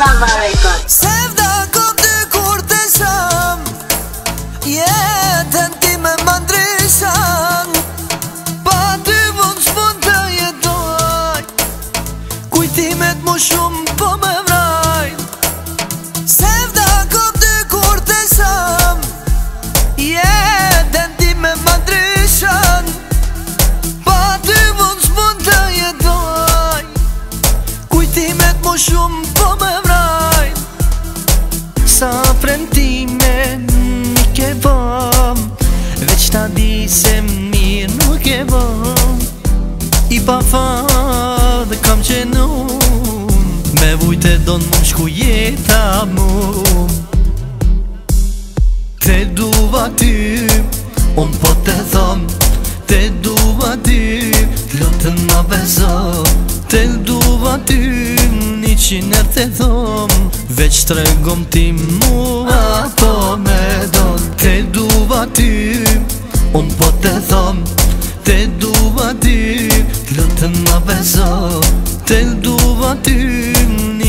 Lava Records. Sevda kom dy kur të sham, jetën ti me më ndryshan. Pa ty mund s'mund të jetoj, kujtimet mu shumë po me vrajn. Sevda kom dy kur të sham, jetën ti me më ndryshan. Pa ty mund s'mund të jetoj, kujtimet mu shumë po me vrajn. Sa premtime nuk e bëm, veç ta di se mirë nuk e bëm. I pa fadë kam qenu, me vujt e donë më shku jeta mu. Te duva ty, unë po te thom, te duva ty, lotën ma bezo. Te duva ty, 100 te thom, veç tregom ti mua po me don. Te duva ty, unë po te thom, te duva ty, lotën ma bezo. Te duva ty,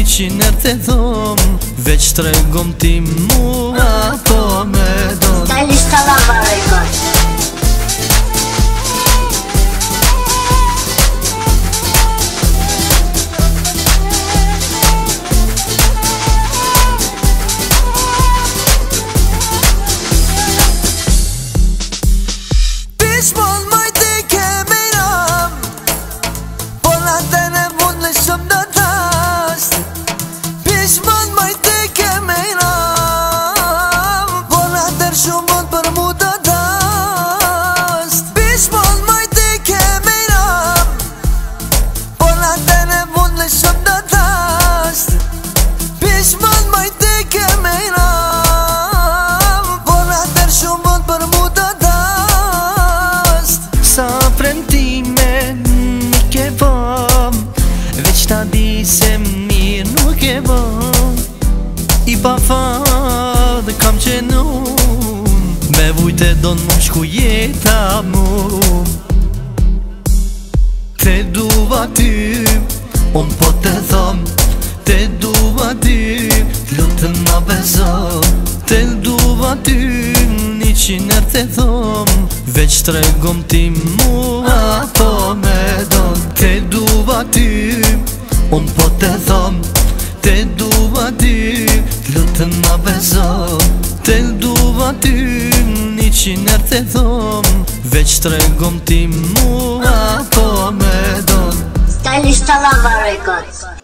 100 te thom, veç tregom ti mua po me don. Stylish Lava Records. Pishmon majti kemi ram, po la të në mund në shumë në tasht. Pishmon majti kemi ram, po la të në shumë mund për mu të tasht. Pishmon majti kemi ram, po la të në mund në shumë në tasht. Pishmon majti kemi ram, po la të në shumë mund për mu të tasht. Sa premtime nuk e bëm, veç ta di se mirë nuk e bëm. I pa fadë kam qenu, me vujt e donë më shku jeta mu. Te duva ty, unë po te thom, te duva ty, lotën ma bezo. Te duva ty, 100 te thom, veç tregom ti mua po me don. Te duva ty, unë po te thom, te duva ty, lotën ma bezo. Te duva ty, 100 te thom, veç tregom ti mua po me don. Stylish Lava Records.